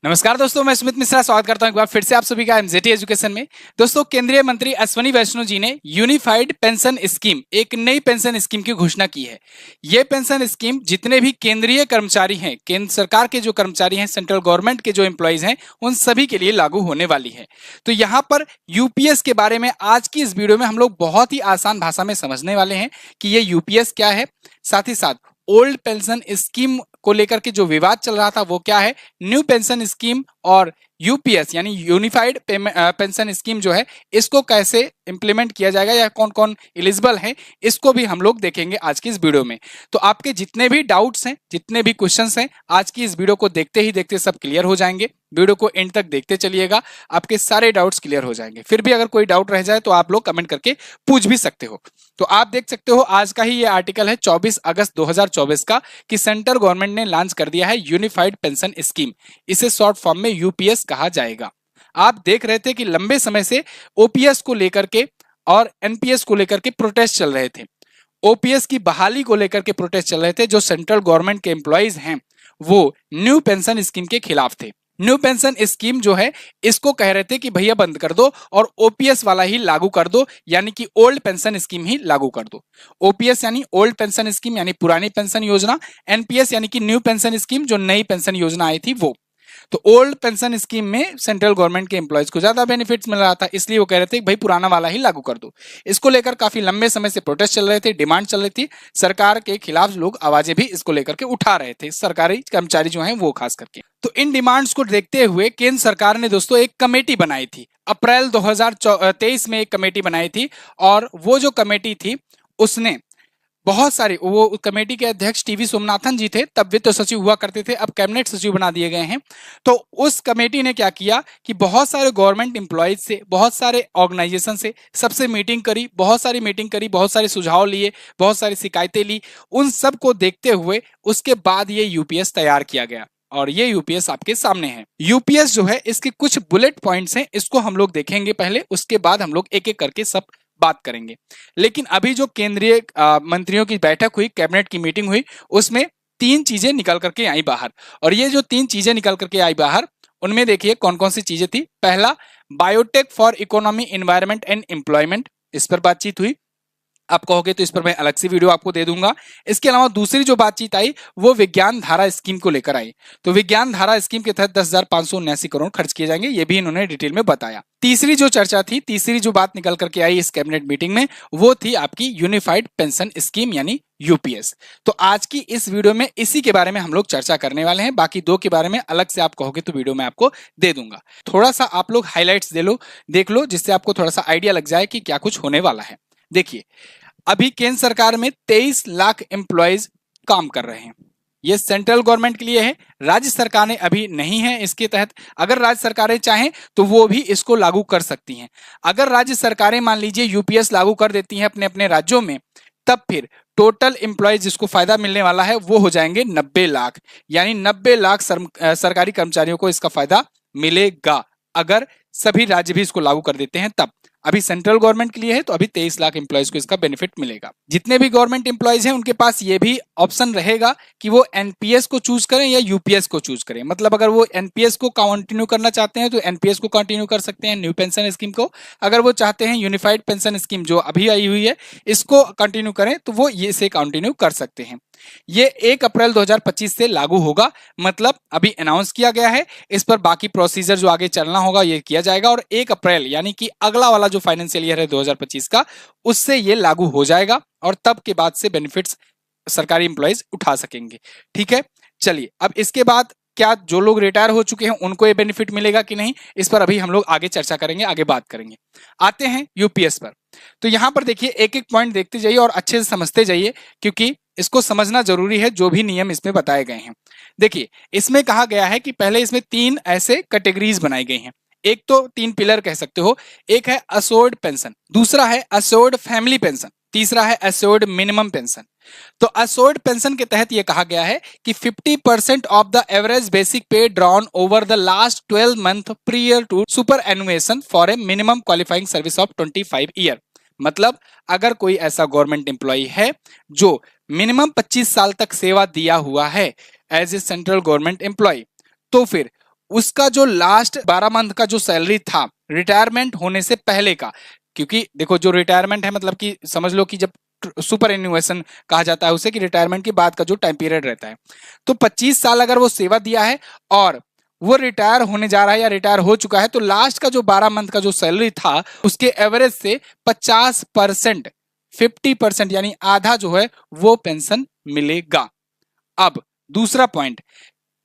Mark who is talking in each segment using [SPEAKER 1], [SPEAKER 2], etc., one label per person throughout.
[SPEAKER 1] नमस्कार दोस्तों, मैं सुमित मिश्रा स्वागत करता हूं एक बार फिर से आप सभी का एमजेटी एजुकेशन में। दोस्तों, केंद्रीय मंत्री अश्विनी वैष्णव जी ने यूनिफाइड पेंशन स्कीम, एक नई पेंशन स्कीम की घोषणा की है। यह पेंशन स्कीम जितने भी केंद्रीय कर्मचारी हैं, केंद्र सरकार के जो कर्मचारी हैं, सेंट्रल गवर्नमेंट के जो एम्प्लॉइज हैं, उन सभी के लिए लागू होने वाली है। तो यहाँ पर यूपीएस के बारे में आज की इस वीडियो में हम लोग बहुत ही आसान भाषा में समझने वाले हैं कि ये यूपीएस क्या है, साथ ही साथ ओल्ड पेंशन स्कीम को लेकर के जो विवाद चल रहा था वो क्या है, न्यू पेंशन स्कीम और यूपीएस यानी यूनिफाइड पेंशन स्कीम जो है, इसको कैसे इंप्लीमेंट किया जाएगा या कौन कौन एलिजिबल है, इसको भी हम लोग देखेंगे आज की इस वीडियो में। तो आपके जितने भी डाउट्स हैं, जितने भी क्वेश्चंस हैं, आज की इस वीडियो को देखते ही देखते सब क्लियर हो जाएंगे। वीडियो को एंड तक देखते चलिएगा, आपके सारे डाउट्स क्लियर हो जाएंगे। फिर भी अगर कोई डाउट रह जाए तो आप लोग कमेंट करके पूछ भी सकते हो। तो आप देख सकते हो आज का ही ये आर्टिकल है 24 अगस्त 2024 का, कि सेंट्रल गवर्नमेंट ने लॉन्च कर दिया है यूनिफाइड पेंशन स्कीम। इसे शॉर्ट फॉर्म में यूपीएस कहा जाएगा। आप देख रहे थे कि लंबे समय से ओपीएस को लेकर के और एनपीएस को लेकर के प्रोटेस्ट चल रहे थे। ओपीएस की बहाली को लेकर के प्रोटेस्ट चल रहे थे। जो सेंट्रल गवर्नमेंट के एम्प्लॉइज हैं वो न्यू पेंशन स्कीम के खिलाफ थे। न्यू पेंशन स्कीम जो है, इसको कह रहे थे कि भैया बंद कर दो और ओपीएस वाला ही लागू कर दो, यानी कि ओल्ड पेंशन स्कीम ही लागू कर दो। ओपीएस यानी ओल्ड पेंशन स्कीम यानी पुरानी पेंशन योजना, एनपीएस यानी कि न्यू पेंशन स्कीम जो नई पेंशन योजना आई थी वो। तो ओल्ड पेंशन स्कीम में सेंट्रल गवर्नमेंट के एम्प्लॉयज को ज्यादा बेनिफिट्स मिल रहा था, इसलिए वो कह रहे थे कि भाई पुराना वाला ही लागू कर दो। इसको लेकर काफी लंबे समय से प्रोटेस्ट चल रहे थे, डिमांड चल रही थी। सरकार के खिलाफ लोग आवाजें भी इसको लेकर के उठा रहे थे, सरकारी कर्मचारी जो हैं वो खास करके। तो इन डिमांड्स को देखते हुए केंद्र सरकार ने दोस्तों एक कमेटी बनाई थी। अप्रैल 2023 में एक कमेटी बनाई थी, और वो जो कमेटी थी उसने बहुत सारे, वो कमेटी के अध्यक्ष टीवी सोमनाथन जी थे, तब वित्त सचिव हुआ करते थे, अब कैबिनेट सचिव बना दिए गए हैं। तो उस कमेटी ने क्या किया कि बहुत सारे गवर्नमेंट एम्प्लॉयज से, बहुत सारे ऑर्गेनाइजेशन से सबसे मीटिंग करी, बहुत सारी मीटिंग करी, बहुत सारे सुझाव लिए, बहुत सारी शिकायतें ली। उन सब को देखते हुए उसके बाद ये यूपीएस तैयार किया गया, और ये यूपीएस आपके सामने है। यूपीएस जो है, इसके कुछ बुलेट पॉइंट्स हैं, इसको हम लोग देखेंगे पहले, उसके बाद हम लोग एक एक करके सब बात करेंगे। लेकिन अभी जो केंद्रीय मंत्रियों की बैठक हुई, कैबिनेट की मीटिंग हुई, उसमें तीन चीजें निकल करके आई बाहर। और ये जो तीन चीजें निकल करके आई बाहर, उनमें देखिए कौन कौन सी चीजें थी। पहला, biotech for economy, environment and employment, इस पर बातचीत हुई। आप कहोगे तो इस पर मैं अलग से वीडियो आपको दे दूंगा। इसके अलावा दूसरी जो बातचीत आई वो विज्ञान धारा स्कीम को लेकर आई। तो विज्ञान धारा स्कीम के तहत 10,579 करोड़ खर्च किए जाएंगे, ये भी इन्होंने डिटेल में बताया। तीसरी जो चर्चा थी, तीसरी जो बात निकल करके आई इस कैबिनेट मीटिंग में, वो थी आपकी यूनिफाइड पेंशन स्कीम यानी यूपीएस। तो आज की इस वीडियो में इसी के बारे में हम लोग चर्चा करने वाले हैं। बाकी दो के बारे में अलग से आप कहोगे तो वीडियो में आपको दे दूंगा। थोड़ा सा आप लोग हाईलाइट्स देख लो, जिससे आपको थोड़ा सा आइडिया लग जाए कि क्या कुछ होने वाला है। देखिए, अभी केंद्र सरकार में 23 लाख एम्प्लॉयज काम कर रहे हैं। ये सेंट्रल गवर्नमेंट के लिए है, राज्य सरकारें अभी नहीं है इसके तहत। अगर राज्य सरकारें चाहें तो वो भी इसको लागू कर सकती हैं। अगर राज्य सरकारें मान लीजिए यूपीएस लागू कर देती हैं अपने अपने राज्यों में, तब फिर टोटल एम्प्लॉयज जिसको फायदा मिलने वाला है वो हो जाएंगे 90 लाख, यानी 90 लाख सरकारी कर्मचारियों को इसका फायदा मिलेगा, अगर सभी राज्य भी इसको लागू कर देते हैं तब। अभी सेंट्रल गवर्नमेंट के लिए है, तो अभी 23 लाख एम्प्लॉयज को इसका बेनिफिट मिलेगा। जितने भी गवर्नमेंट एम्प्लॉयज हैं उनके पास ये भी ऑप्शन रहेगा कि वो एनपीएस को चूज करें या यूपीएस को चूज करें। मतलब अगर वो एनपीएस को कंटिन्यू करना चाहते हैं तो एनपीएस को कंटिन्यू कर सकते हैं, न्यू पेंशन स्कीम को। अगर वो चाहते हैं यूनिफाइड पेंशन स्कीम जो अभी आई हुई है इसको कंटिन्यू करें, तो वो ये से कंटिन्यू कर सकते हैं। ये 1 अप्रैल 2025 से लागू होगा, मतलब अभी अनाउंस किया गया है। इस पर बाकी प्रोसीजर जो आगे चलना होगा ये किया जाएगा, और 1 अप्रैल यानी कि अगला वाला जो फाइनेंशियल ईयर है 2025 का, उससे ये लागू हो जाएगा, और तब के बाद से बेनिफिट्स सरकारी एम्प्लॉयज उठा सकेंगे। ठीक है, चलिए अब इसके बाद क्या जो लोग रिटायर हो चुके हैं उनको ये बेनिफिट मिलेगा कि नहीं, इस पर अभी हम लोग आगे चर्चा करेंगे, आगे बात करेंगे। आते हैं यूपीएस पर। तो यहां पर देखिए एक एक पॉइंट देखते जाइए और अच्छे से समझते जाइए, क्योंकि इसको समझना जरूरी है, जो भी नियम इसमें बताए गए हैं। देखिए, इसमें कहा गया है कि पहले इसमें 3 ऐसे कैटेगरीज बनाई गई हैं। एक तो 3 पिलर कह सकते हो। एक है अश्योर्ड पेंशन, दूसरा है अश्योर्ड फैमिली पेंशन, तीसरा है अश्योर्ड मिनिमम पेंशन। तो अश्योर्ड पेंशन के तहत यह कहा गया है कि 50% of the average basic pay drawn over the last 12 month prior to superannuation for a minimum qualifying service of 25 year. मतलब अगर कोई ऐसा गवर्नमेंट एम्प्लॉय है जो मिनिमम 25 साल तक सेवा दिया हुआ है as a central government employee, तो फिर उसका जो लास्ट 12 मंथ का जो सैलरी था रिटायरमेंट होने से पहले का, क्योंकि देखो जो रिटायरमेंट है मतलब कि समझ लो कि जब सुपर एन्युएशन कहा जाता है उसे, कि रिटायरमेंट के बाद का जो टाइम पीरियड रहता है, तो 25 साल अगर वो सेवा दिया है और वो रिटायर होने जा रहा है या रिटायर हो चुका है, तो लास्ट का जो 12 मंथ का जो सैलरी था उसके एवरेज से 50%, 50% यानी आधा जो है वो पेंशन मिलेगा। अब दूसरा point,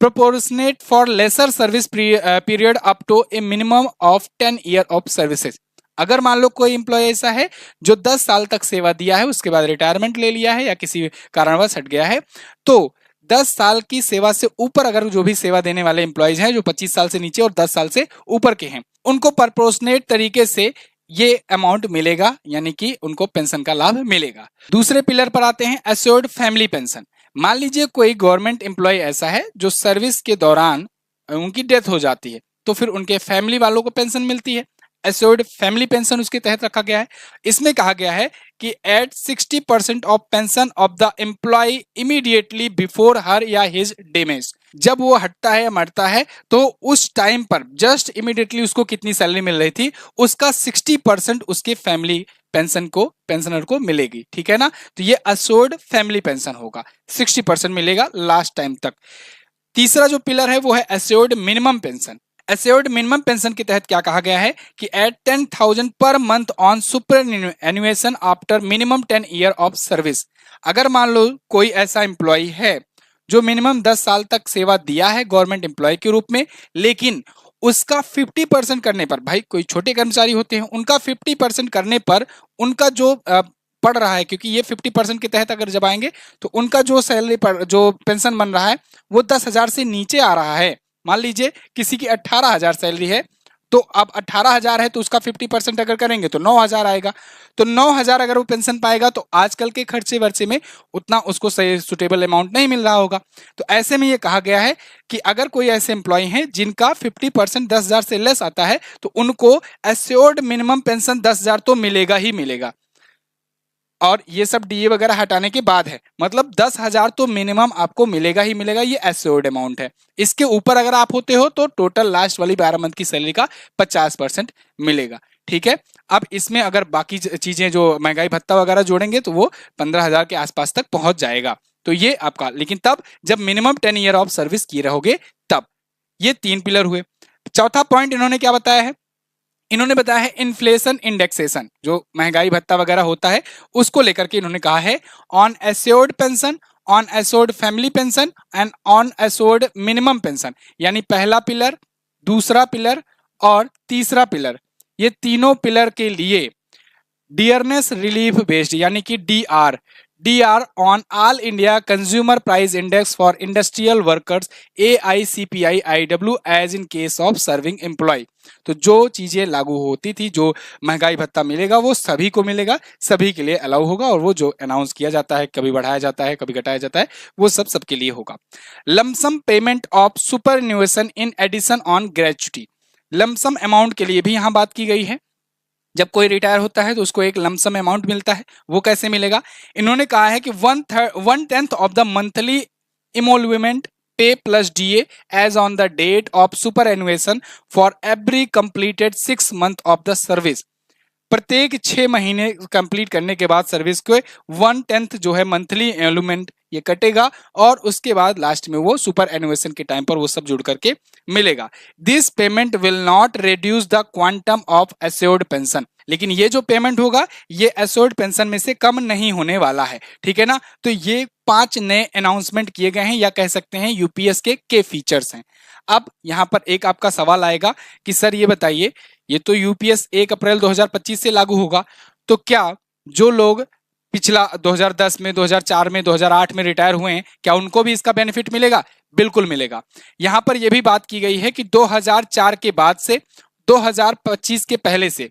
[SPEAKER 1] proportionate for lesser service period up to a minimum of 10 year of services. अगर मान लो कोई इंप्लॉय ऐसा है जो 10 साल तक सेवा दिया है, उसके बाद रिटायरमेंट ले लिया है या किसी कारणवश हट गया है, तो 10 साल की सेवा से ऊपर अगर जो भी सेवा देने वाले इंप्लॉयज हैं जो 25 साल से नीचे और 10 साल से ऊपर के हैं, उनको प्रोपोर्शनेट तरीके से ये अमाउंट मिलेगा, यानी कि उनको पेंशन का लाभ मिलेगा। दूसरे पिलर पर आते हैं, एश्योर्ड फैमिली पेंशन। मान लीजिए कोई गवर्नमेंट एम्प्लॉय ऐसा है जो सर्विस के दौरान उनकी डेथ हो जाती है, तो फिर उनके फैमिली वालों को पेंशन मिलती है। एश्योर्ड फैमिली पेंशन उसके तहत रखा गया है। इसमें कहा गया है कि at 60% of pension of the employee immediately before her या हिज डेमेज। जब वो हटता है या मरता है तो उस टाइम पर जस्ट इमीडिएटली उसको कितनी सैलरी मिल रही थी उसका 60% उसके फैमिली पेंशन को, पेंशनर को मिलेगी। ठीक है ना, तो ये एश्योर्ड फैमिली पेंशन होगा, 60% मिलेगा लास्ट टाइम तक। तीसरा जो पिलर है वो है assured minimum pension. Assured minimum pension के तहत क्या कहा गया है कि एट 10,000 पर month on superannuation after minimum 10 year of service. अगर मान लो कोई ऐसा एम्प्लॉय है जो मिनिमम 10 साल तक सेवा दिया है गवर्नमेंट एम्प्लॉय के रूप में, लेकिन उसका 50% करने पर, भाई कोई छोटे कर्मचारी होते हैं उनका 50% करने पर उनका जो पड़ रहा है, क्योंकि ये 50% के तहत अगर जब आएंगे तो उनका जो सैलरी पर जो पेंशन बन रहा है वो 10,000 से नीचे आ रहा है। मान लीजिए किसी की 18,000 सैलरी है, तो अब 18,000 है तो उसका 50% अगर करेंगे तो 9,000 आएगा। तो 9,000 अगर वो पेंशन पाएगा तो आजकल के खर्चे वर्चे में उतना उसको सही सुटेबल अमाउंट नहीं मिल रहा होगा। तो ऐसे में ये कहा गया है कि अगर कोई ऐसे एम्प्लॉय हैं जिनका 50% 10,000 से लेस आता है तो उनको एश्योर्ड मिनिमम पेंशन 10,000 तो मिलेगा ही मिलेगा। और ये सब डीए वगैरह हटाने के बाद है, मतलब 10,000 तो मिनिमम आपको मिलेगा ही मिलेगा, ये एश्योर्ड अमाउंट है। इसके ऊपर अगर आप होते हो तो टोटल लास्ट वाली 12 मंथ की सैलरी का 50% मिलेगा। ठीक है, अब इसमें अगर बाकी चीजें जो महंगाई भत्ता वगैरह जोड़ेंगे तो वो 15,000 के आसपास तक पहुंच जाएगा। तो ये आपका, लेकिन तब जब मिनिमम 10 ईयर ऑफ सर्विस किए रहोगे तब। ये 3 पिलर हुए। चौथा पॉइंट इन्होंने क्या बताया है, इन्होंने बताया है इन्फ्लेशन इंडेक्सेशन, जो महंगाई भत्ता वगैरह होता है उसको लेकर के इन्होंने कहा है on assured pension, on assured family pension and on assured minimum pension. यानी पहला पिलर, दूसरा पिलर और तीसरा पिलर, ये तीनों पिलर के लिए डियरनेस रिलीफ बेस्ड यानी कि DR on All India consumer price index for industrial workers AICPI-IW as in case of serving employee. तो जो चीजें लागू होती थी, जो महंगाई भत्ता मिलेगा वो सभी को मिलेगा, सभी के लिए अलाउ होगा, और वो जो अनाउंस किया जाता है, कभी बढ़ाया जाता है कभी घटाया जाता है, वो सब सबके लिए होगा। Lump sum payment of superannuation in addition on gratuity, lump sum amount के लिए भी यहां बात की गई है। जब कोई रिटायर होता है तो उसको एक लमसम अमाउंट मिलता है, वो कैसे मिलेगा, इन्होंने कहा है कि 1/10 of the monthly emolument pay plus DA as on the date of superannuation for every completed 6 month of the service. प्रत्येक 6 महीने कंप्लीट करने के बाद सर्विस को 1/10 जो है मंथली एलुमेंट ये कटेगा, और उसके बाद लास्ट में वो सुपर एनुएशन के टाइम पर वो सब जुड़ करके मिलेगा। This payment will not reduce the quantum of assured pension, लेकिन ये जो पेमेंट होगा ये एश्योर्ड पेंशन में से कम नहीं होने वाला है। ठीक है ना, तो ये 5 नए अनाउंसमेंट किए गए हैं, या कह सकते हैं यूपीएस के फीचर्स हैं। अब यहां पर एक आपका सवाल आएगा कि सर ये बताइए, ये तो यूपीएस 1 अप्रैल 2025 से लागू होगा, तो क्या जो लोग पिछला 2010 में, 2004 में, 2008 में रिटायर हुए हैं, क्या उनको भी इसका बेनिफिट मिलेगा? बिल्कुल मिलेगा। यहां पर यह भी बात की गई है कि 2004 के बाद से 2025 के पहले से,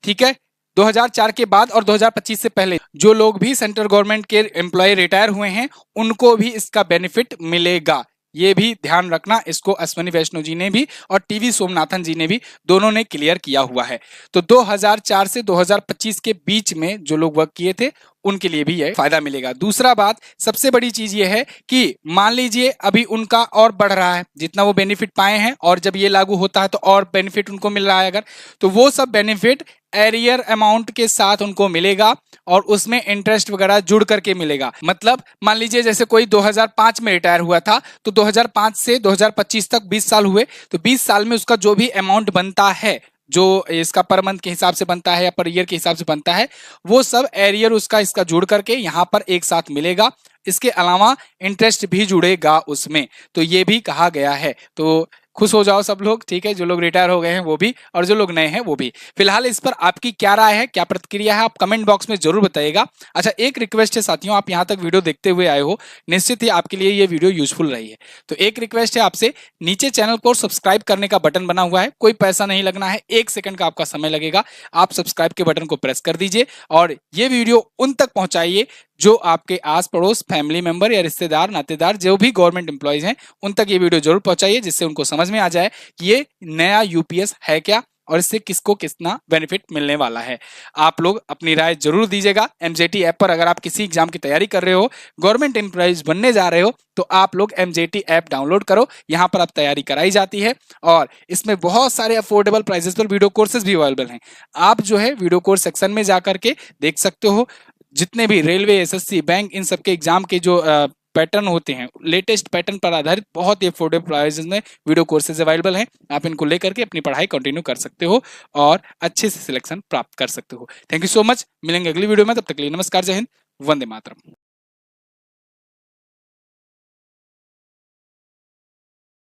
[SPEAKER 1] ठीक है, 2004 के बाद और 2025 से पहले जो लोग भी सेंट्रल गवर्नमेंट के एम्प्लॉय रिटायर हुए हैं उनको भी इसका बेनिफिट मिलेगा। ये भी ध्यान रखना, इसको अश्वनी वैष्णव जी ने भी और टीवी सोमनाथन जी ने भी, दोनों ने क्लियर किया हुआ है। तो 2004 से 2025 के बीच में जो लोग वर्क किए थे उनके लिए भी ये फायदा मिलेगा। दूसरा बात, सबसे बड़ी चीज ये है कि मान लीजिए अभी उनका और बढ़ रहा है, जितना वो बेनिफिट पाए हैं और जब ये लागू होता है तो और बेनिफिट उनको मिल रहा है अगर, तो वो सब बेनिफिट एरियर अमाउंट के साथ उनको मिलेगा और उसमें इंटरेस्ट वगैरह जुड़ करके मिलेगा। मतलब मान लीजिए जैसे कोई 2005 में रिटायर हुआ था तो 2005 से 2025 तक 20 साल हुए, तो 20 साल में उसका जो भी अमाउंट बनता है, जो इसका पर मंथ के हिसाब से बनता है या पर ईयर के हिसाब से बनता है, वो सब एरियर उसका इसका जुड़ करके यहाँ पर एक साथ मिलेगा। इसके अलावा इंटरेस्ट भी जुड़ेगा उसमें, तो ये भी कहा गया है। तो खुश हो जाओ सब लोग, ठीक है, जो लोग रिटायर हो गए हैं वो भी और जो लोग नए हैं वो भी। फिलहाल इस पर आपकी क्या राय है, क्या प्रतिक्रिया है, आप कमेंट बॉक्स में जरूर बताइएगा। अच्छा, एक रिक्वेस्ट है साथियों, आप यहाँ तक वीडियो देखते हुए आए हो, निश्चित ही आपके लिए ये वीडियो यूजफुल रही है, तो एक रिक्वेस्ट है आपसे, नीचे चैनल को सब्सक्राइब करने का बटन बना हुआ है, कोई पैसा नहीं लगना है, 1 सेकंड का आपका समय लगेगा, आप सब्सक्राइब के बटन को प्रेस कर दीजिए और ये वीडियो उन तक पहुंचाइए जो आपके आस पड़ोस, फैमिली मेंबर या रिश्तेदार, नातेदार, जो भी गवर्नमेंट एम्प्लॉयज हैं, उन तक ये वीडियो जरूर पहुंचाइए, जिससे उनको समझ में आ जाए कि ये नया यूपीएस है क्या और इससे किसको कितना बेनिफिट मिलने वाला है। आप लोग अपनी राय जरूर दीजिएगा। एमजेटी ऐप पर अगर आप किसी एग्जाम की तैयारी कर रहे हो, गवर्नमेंट एम्प्लॉयज बनने जा रहे हो, तो आप लोग एमजेटी ऐप डाउनलोड करो, यहाँ पर आप तैयारी कराई जाती है और इसमें बहुत सारे अफोर्डेबल प्राइसेस पर वीडियो कोर्सेज भी अवेलेबल हैं। आप जो है वीडियो कोर्स सेक्शन में जाकर के देख सकते हो, जितने भी रेलवे, एसएससी, बैंक, इन सबके एग्जाम के जो पैटर्न होते हैं, लेटेस्ट पैटर्न पर आधारित बहुत ही अफोर्डेबल प्राइसेस में वीडियो कोर्सेज अवेलेबल हैं। आप इनको लेकर के अपनी पढ़ाई कंटिन्यू कर सकते हो और अच्छे से सिलेक्शन प्राप्त कर सकते हो। थैंक यू सो मच, मिलेंगे अगली वीडियो में, तब तक के लिए नमस्कार, जय हिंद, वंदे मातरम।